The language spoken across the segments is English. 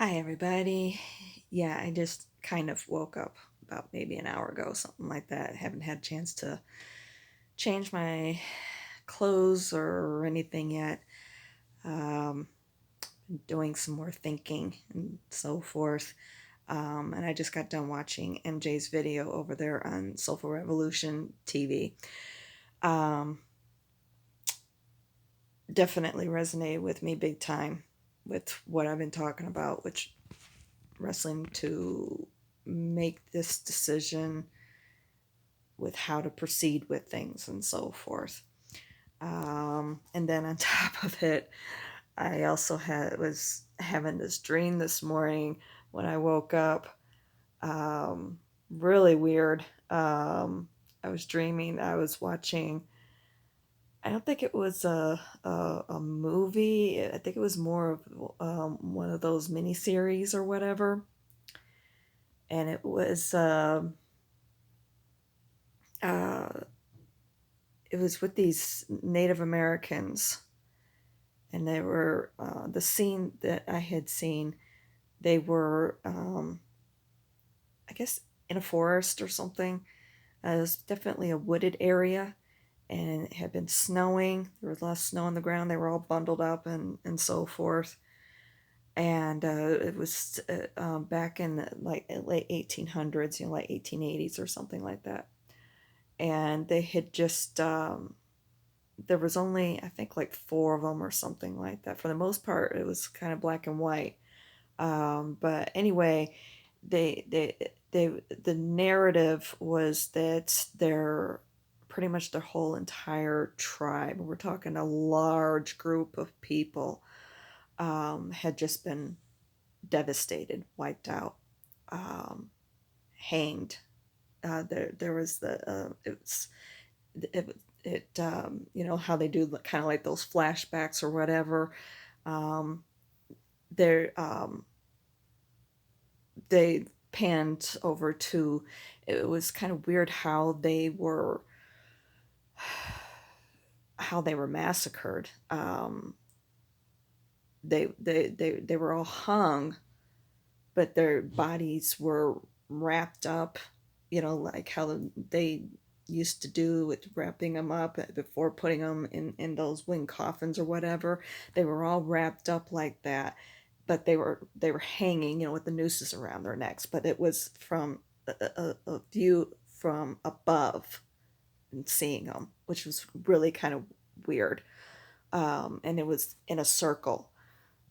Hi, everybody. Yeah, I just kind of woke up about maybe an hour ago, something like that. Haven't had a chance to change my clothes or anything yet. Um, Doing some more thinking and so forth. And I just got done watching MJ's video over there on Soulful Revolution TV. Um, Definitely resonated with me big time with what I've been talking about, which wrestling to make this decision with how to proceed with things and so forth. And then on top of it, I also was having this dream this morning when I woke up. Really weird. I was dreaming. I was watching. I don't think it was a movie. I think it was more of one of those miniseries or whatever. And uh, it was with these Native Americans, and they were the scene that I had seen. They were, I guess, in a forest or something. It was definitely a wooded area, and it had been snowing. There was less snow on the ground. They were all bundled up and so forth. And it was back in the, like late 1800s, like 1880s or something like that. And they had just there was only I think like four of them or something like that. For the most part, it was kind of black and white. But anyway, the narrative was that they're pretty much their whole entire tribe. We're talking a large group of people had just been devastated, wiped out, um, hanged. There was how they do kind of like those flashbacks or whatever. Um, they they panned over to. It was kind of weird how they were massacred. They were all hung, but their bodies were wrapped up. Like how they used to do with wrapping them up before putting them in those wing coffins or whatever. They were all wrapped up like that, but they were hanging, with the nooses around their necks. But it was from a view from above and seeing them, which was really kind of weird. And it was in a circle,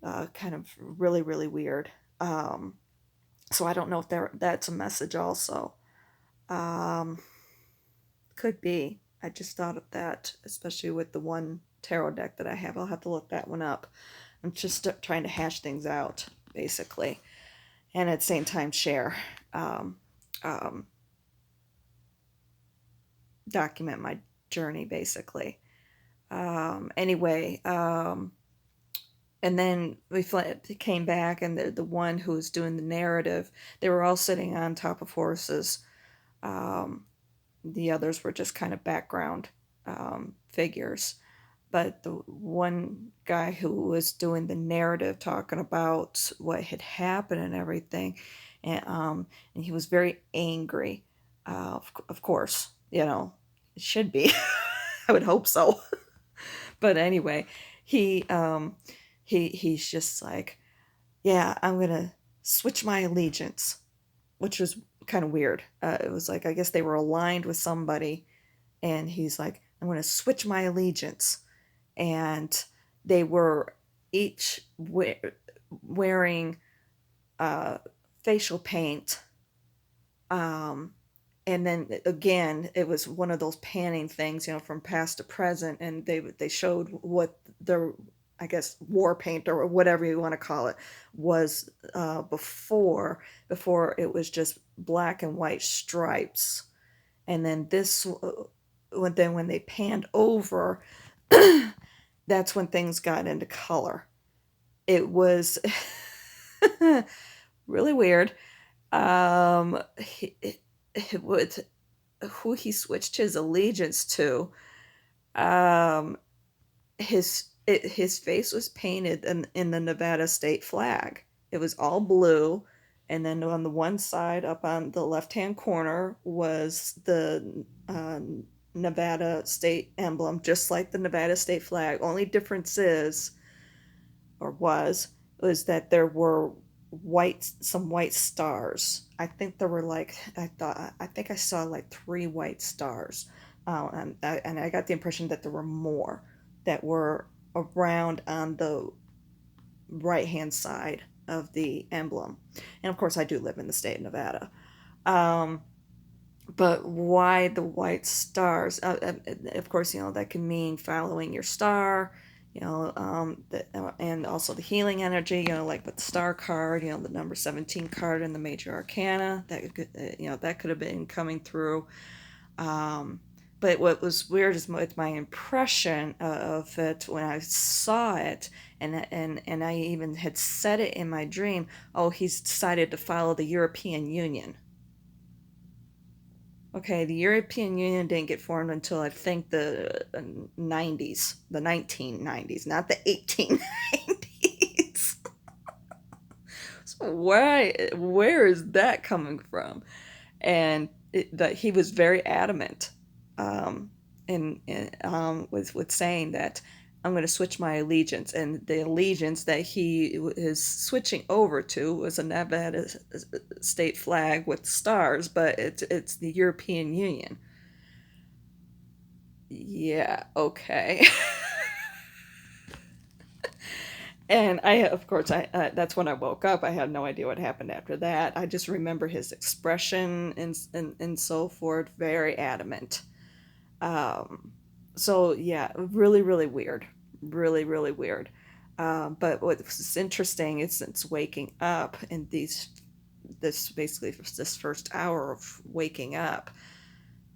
kind of really really weird. So I don't know if that's a message also. Um, could be. I just thought of that, especially with the one tarot deck that I have. I'll have to look that one up. I'm just trying to hash things out, basically, and at the same time share, um, um, document my journey, basically. Anyway, and then came back, and the one who was doing the narrative, they were all sitting on top of horses. Um, the others were just kind of background figures. But the one guy who was doing the narrative, talking about what had happened and everything, and he was very angry. Of course, it should be. I would hope so. But anyway, he he's just like, yeah, I'm gonna switch my allegiance, which was kind of weird. It was like, I guess they were aligned with somebody, and he's like, I'm going to switch my allegiance. And they were each wearing uh, facial paint. Um, and then again, it was one of those panning things, from past to present, and they showed what their, I guess, war paint or whatever you want to call it was before it was just black and white stripes. And then when they panned over, that's when things got into color. It was really weird. It would Who he switched his allegiance to. Um, his face was painted in the Nevada state flag. it was all blue, and then on the one side, up on the left hand corner, was the Nevada state emblem, just like the Nevada state flag. Only difference is, or was that there were some white stars. I think there were like, I think I saw like three white stars, and I got the impression that there were more that were around on the right hand side of the emblem. And of course, I do live in the state of Nevada. Um, but why the white stars? Of course, that can mean following your star, and also the healing energy, like with the star card, the number 17 card in the major arcana, that could have been coming through. Um, but what was weird is my impression of it when I saw it, and I even had said it in my dream. Oh, he's decided to follow the European Union. Okay, the European Union didn't get formed until I think the 90s, the 1990s, not the 1890s. So where is that coming from? And that he was very adamant, with saying that I'm going to switch my allegiance, and the allegiance that he is switching over to was a Nevada state flag with stars, but it's the European Union. Yeah, okay. And of course, that's when I woke up. I had no idea what happened after that. I just remember his expression and so forth, very adamant. Um, so yeah, really, really weird, really, really weird. But what's interesting is since waking up and this first hour of waking up,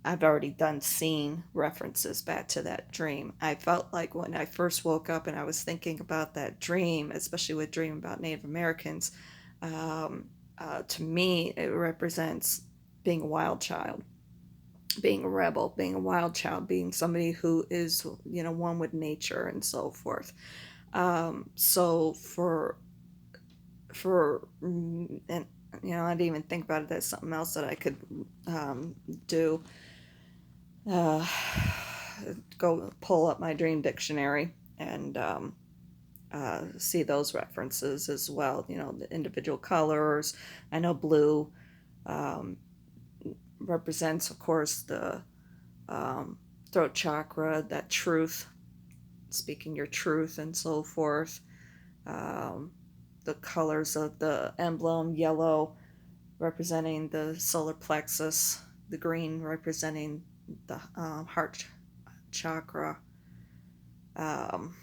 I've already done seen references back to that dream. I felt like when I first woke up and I was thinking about that dream, especially with dream about Native Americans, to me it represents being a wild child, being a rebel, being a wild child, being somebody who is, one with nature and so forth. So and I didn't even think about it. That's something else that I could do. Uh, Go pull up my dream dictionary and see those references as well. The individual colors. I know blue um, represents, of course, the um, throat chakra, that truth, speaking your truth, and so forth. Um, the colors of the emblem: yellow representing the solar plexus, the green representing the heart chakra. Um,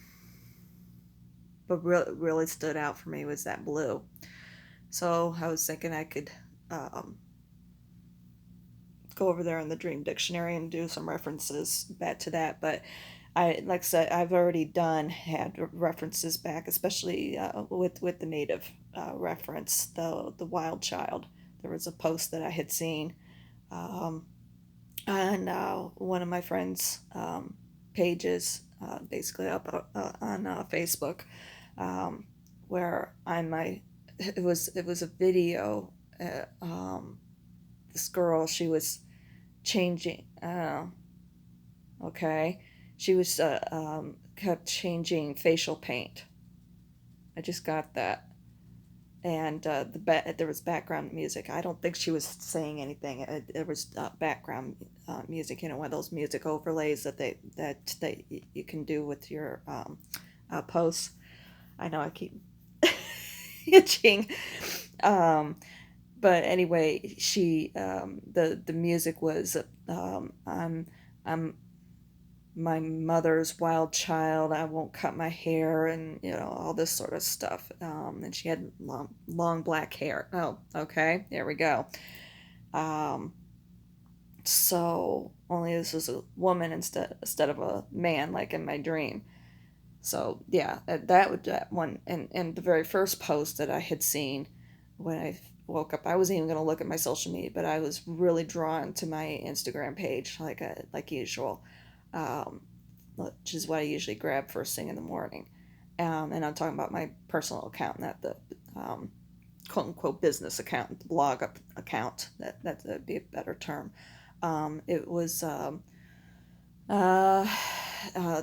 but really stood out for me was that blue. So I was thinking I could um, go over there in the Dream Dictionary and do some references back to that. But like I said, I've already had references back, especially with the native reference, the wild child. There was a post that I had seen um, on one of my friends' pages, basically up on Facebook, um, where on my it was a video. This girl, she was changing. Okay, she was kept changing facial paint. I just got that, and there was background music. I don't think she was saying anything. There was background music. One of those music overlays that you can do with your posts. I know I keep itching. Um, but anyway, the music was I'm my mother's wild child. I won't cut my hair, and all this sort of stuff. And she had long black hair. Oh, okay, there we go. Um, so only this was a woman instead of a man, like in my dream. So yeah, that one, and the very first post that I had seen when I woke up, I wasn't even going to look at my social media, but I was really drawn to my Instagram page, like usual, um, which is what I usually grab first thing in the morning. And I'm talking about my personal account, not the quote unquote business account, the blog account. That'd be a better term. It was uh,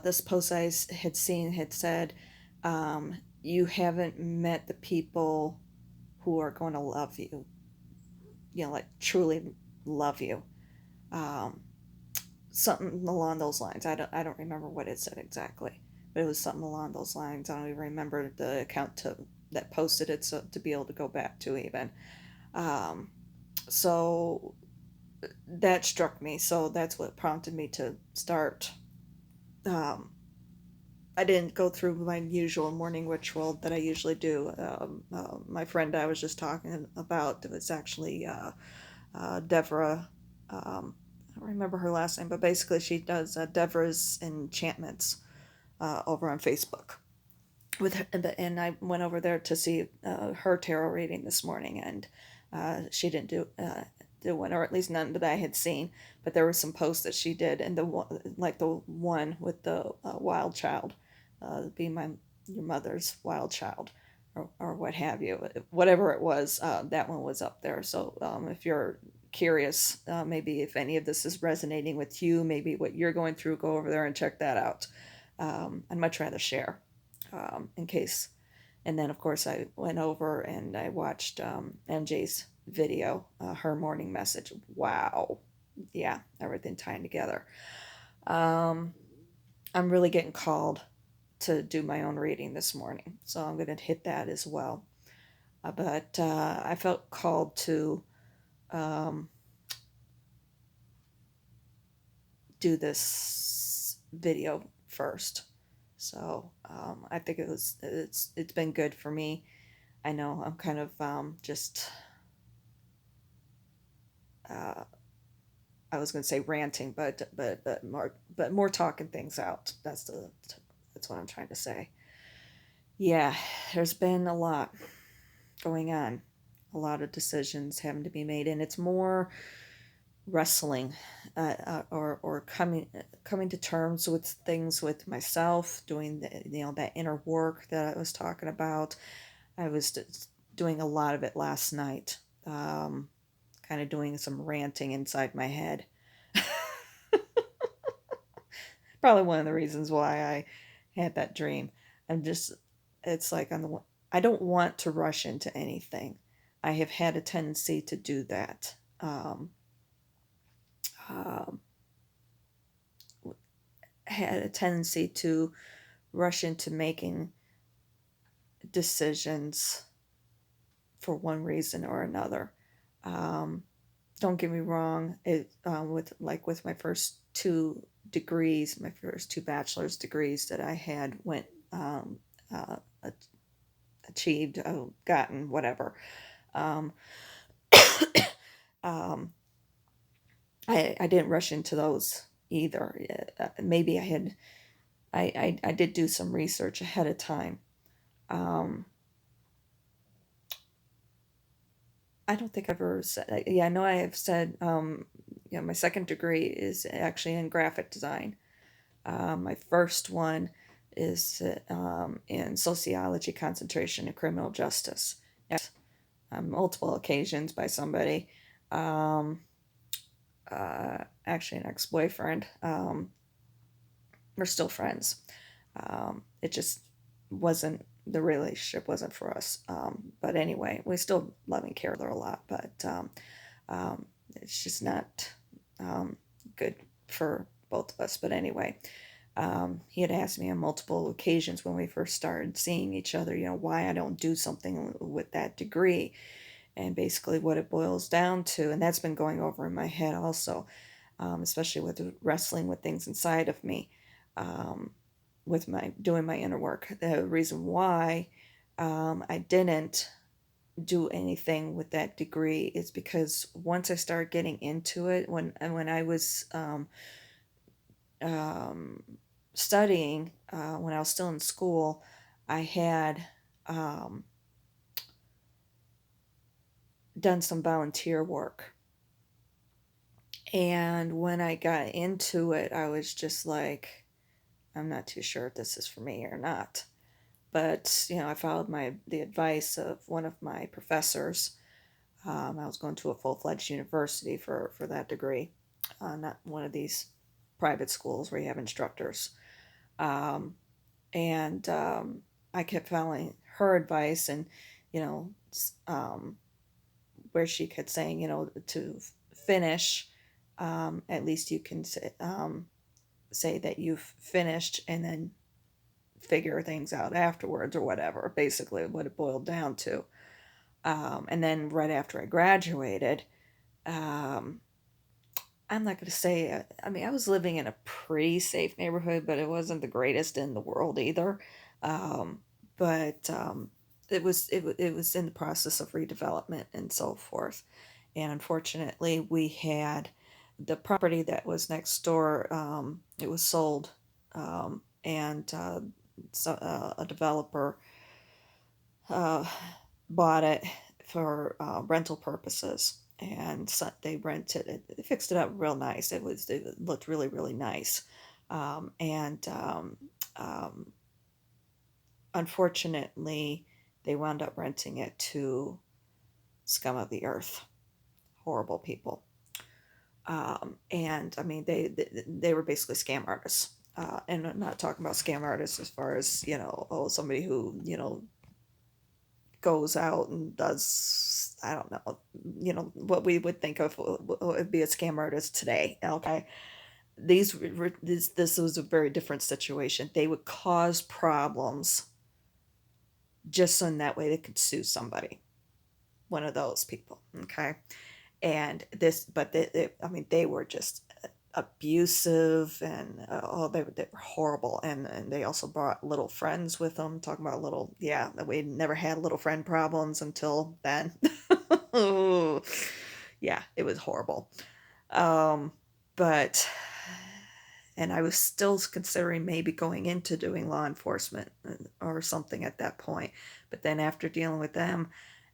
this post had seen had said, "You haven't met the people who are going to love you. You know, like truly love you." Um, Something along those lines. I don't remember what it said exactly, but it was something along those lines. I don't even remember the account that posted it, so to be able to go back to even. Um, so that struck me. So that's what prompted me to start. Um, I didn't go through my usual morning ritual that I usually do. My friend I was just talking about was actually Devra. I don't remember her last name, but basically she does Devra's Enchantments over on Facebook. And I went over there to see her tarot reading this morning, and she didn't do one, or at least none that I had seen. But there were some posts that she did, and the one with the wild child, being your mother's wild child, or what have you, whatever it was. That one was up there. So if you're curious, maybe if any of this is resonating with you, maybe what you're going through, go over there and check that out. I'd much rather share, in case. And then, of course, I went over and I watched MJ's video, her morning message. Wow. Yeah, everything tying together. Um, I'm really getting called to do my own reading this morning, so I'm going to hit that as well. But I felt called to um, do this video first. So I think it's been good for me. I know I'm kind of just uh, I was going to say ranting, but more talking things out. That's what I'm trying to say. Yeah, there's been a lot going on, a lot of decisions having to be made, and it's more wrestling, or coming to terms with things with myself, doing that inner work that I was talking about. I was doing a lot of it last night, kind of doing some ranting inside my head. Probably one of the reasons why I had that dream. I'm just, it's like I don't want to rush into anything. I have had a tendency to do that. Um, had a tendency to rush into making decisions for one reason or another. Um, don't get me wrong. With my first two degrees, my first two bachelor's degrees that I had went uh, achieved, gotten, whatever. Um, um, I didn't rush into those either. Maybe I did do some research ahead of time. Um, I don't think I've ever said. Yeah, I know I have said. My second degree is actually in graphic design. My first one is in sociology, concentration in criminal justice. On multiple occasions by somebody. Um, Actually, an ex-boyfriend. We're still friends. It just wasn't, the relationship wasn't for us. But anyway, we still love and care a lot, but um, it's just not good for both of us. But anyway, he had asked me on multiple occasions when we first started seeing each other, why I don't do something with that degree, and basically what it boils down to. And that's been going over in my head also, especially with wrestling with things inside of me, with my doing my inner work. The reason why I didn't do anything with that degree is because once I started getting into it, when I was um, studying, when I was still in school, I had um, done some volunteer work. And when I got into it, I was just like, I'm not too sure if this is for me or not. But I followed the advice of one of my professors. I was going to a full-fledged university for that degree, not one of these private schools where you have instructors. Um, and I kept following her advice, and you know, where she kept saying, to finish, at least you can say that you've finished, and then figure things out afterwards or whatever. Basically, what it boiled down to. And then right after I graduated, um, I'm not going to say, I mean, I was living in a pretty safe neighborhood, but it wasn't the greatest in the world either. Um, but it was in the process of redevelopment and so forth. And unfortunately, we had the property that was next door, it was sold, and so, a developer uh, bought it for rental purposes, and so they rented it. They fixed it up real nice. It looked really really nice, and um, unfortunately, they wound up renting it to scum of the earth, horrible people. And I mean, they were basically scam artists. And I'm not talking about scam artists as far as oh, somebody who goes out and does, I don't know, what we would think of would be a scam artist today. Okay, this was a very different situation. They would cause problems just so in that way they could sue somebody. One of those people. Okay, and this, but I mean, they were just abusive, and they were horrible, and they also brought little friends with them, talking about little, yeah, we never had little friend problems until then. Yeah, it was horrible. um but and I was still considering maybe going into doing law enforcement, or something at that point. But then after dealing with them,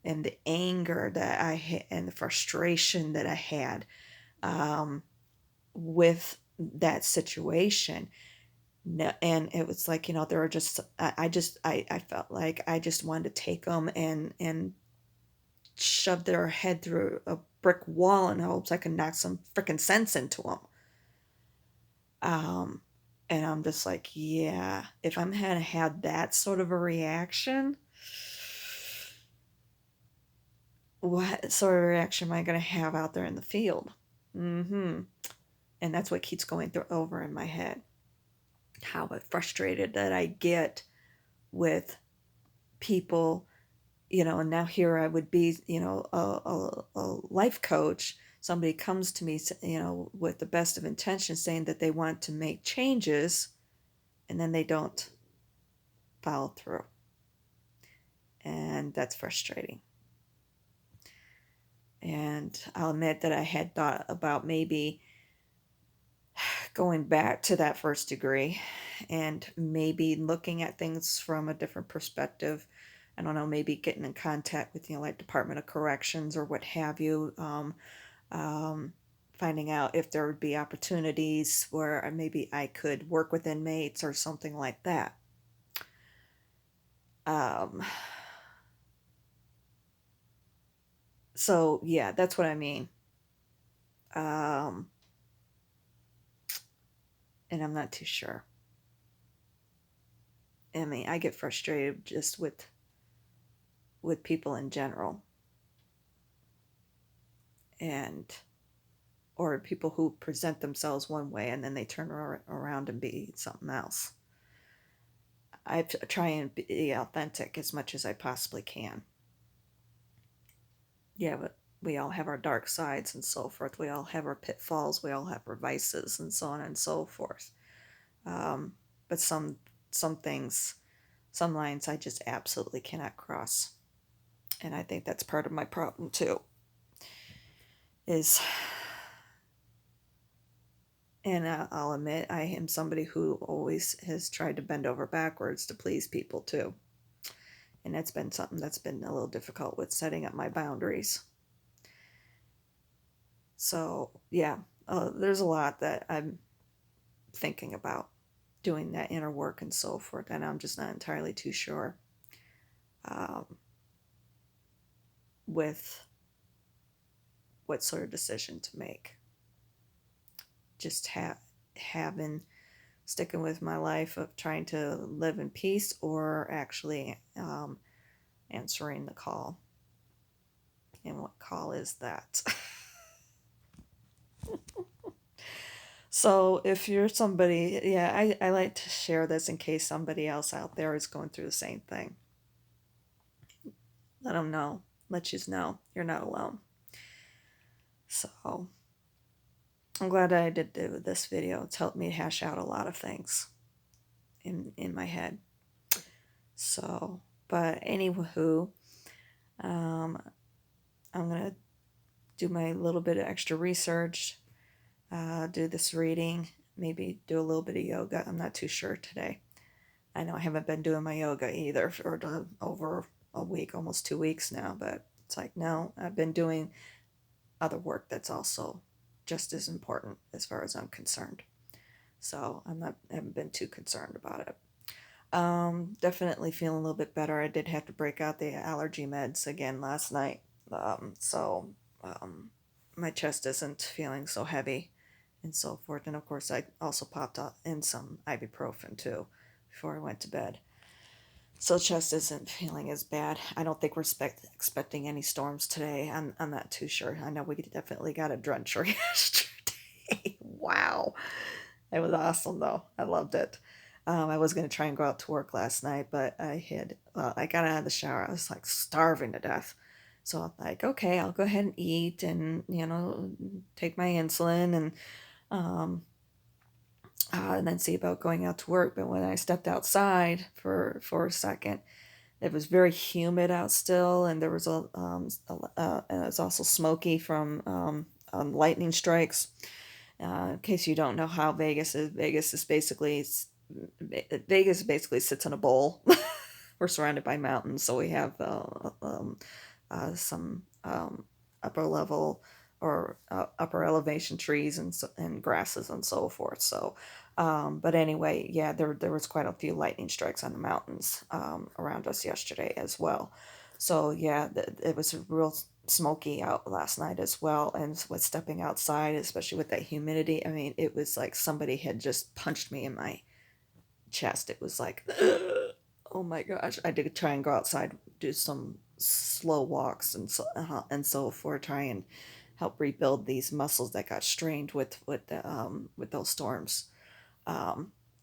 and the anger that I had, and the frustration that I had, um, with that situation, no, and it was like, there were just, I felt like I just wanted to take them and shove their head through a brick wall in hopes I could knock some freaking sense into them. Um, and I'm just like, yeah, if I'm gonna have that sort of a reaction, what sort of reaction am I gonna have out there in the field? Mm-hmm. And that's what keeps going through over in my head. How frustrated that I get with people, and now here I would be, a life coach. Somebody comes to me, with the best of intentions, saying that they want to make changes, and then they don't follow through. And that's frustrating. And I'll admit that I had thought about maybe going back to that first degree and maybe looking at things from a different perspective. I don't know, maybe getting in contact with, like Department of Corrections or what have you. Um, Finding out if there would be opportunities where maybe I could work with inmates or something like that. Um, so yeah, that's what I mean. Um, and I'm not too sure. I mean, I get frustrated just with people in general, and or people who present themselves one way and then they turn around and be something else. I try and be authentic as much as I possibly can. Yeah, but we all have our dark sides and so forth. We all have our pitfalls. We all have our vices and so on and so forth. Um, but some things, some lines, I just absolutely cannot cross, and I think that's part of my problem too. Is And I'll admit, I am somebody who always has tried to bend over backwards to please people too. And that's been something that's been a little difficult with setting up my boundaries. So, yeah, there's a lot that I'm thinking about doing that inner work and so forth. And I'm just not entirely too sure um, with what sort of decision to make. Just having sticking with my life of trying to live in peace, or actually answering the call. And what call is that? So if you're somebody, yeah, I like to share this in case somebody else out there is going through the same thing. Let them know. Let you know you're not alone. So I'm glad I did do this video. It's helped me hash out a lot of things in my head. So, but anywho, I'm gonna do my little bit of extra research, do this reading, maybe do a little bit of yoga. I'm not too sure today. I know I haven't been doing my yoga either for over a week, almost 2 weeks now, but it's like, no, I've been doing other work that's also just as important as far as I'm concerned. So haven't been too concerned about it. Definitely feeling a little bit better. I did have to break out the allergy meds again last night. So my chest isn't feeling so heavy and so forth. And of course, I also popped in some ibuprofen too before I went to bed. So chest isn't feeling as bad. I don't think we're expecting any storms today. I'm not too sure. I know we definitely got a drencher yesterday. Wow. It was awesome though. I loved it. I was going to try and go out to work last night, but I got out of the shower. I was like starving to death. So I'm like, okay, I'll go ahead and eat and, take my insulin and then see about going out to work. But when I stepped outside for a second, it was very humid out still, and there was and it was also smoky from lightning strikes. In case you don't know how Vegas is, Vegas basically sits in a bowl. We're surrounded by mountains, so we have some upper level or upper elevation trees and grasses and so forth. So, but anyway, yeah, there was quite a few lightning strikes on the mountains around us yesterday as well. So yeah, it was real smoky out last night as well. And with stepping outside, especially with that humidity, I mean, it was like somebody had just punched me in my chest. It was like, oh my gosh! I did try and go outside, do some slow walks and so forth, try and help rebuild these muscles that got strained with those storms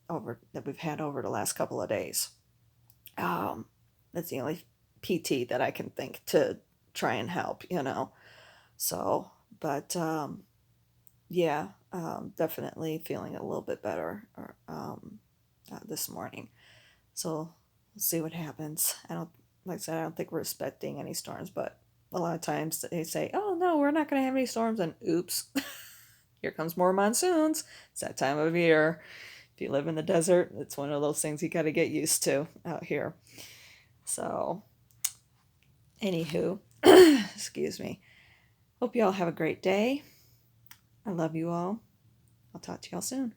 over that we've had over the last couple of days. Um, that's the only PT that I can think to try and help. So, but yeah, definitely feeling a little bit better this morning. So we'll see what happens. Like I said, I don't think we're expecting any storms, but a lot of times they say, "Oh no, we're not going to have any storms," and oops, here comes more monsoons. It's that time of year. If you live in the desert, it's one of those things you got to get used to out here. So, anywho, excuse me. Hope you all have a great day. I love you all. I'll talk to y'all soon.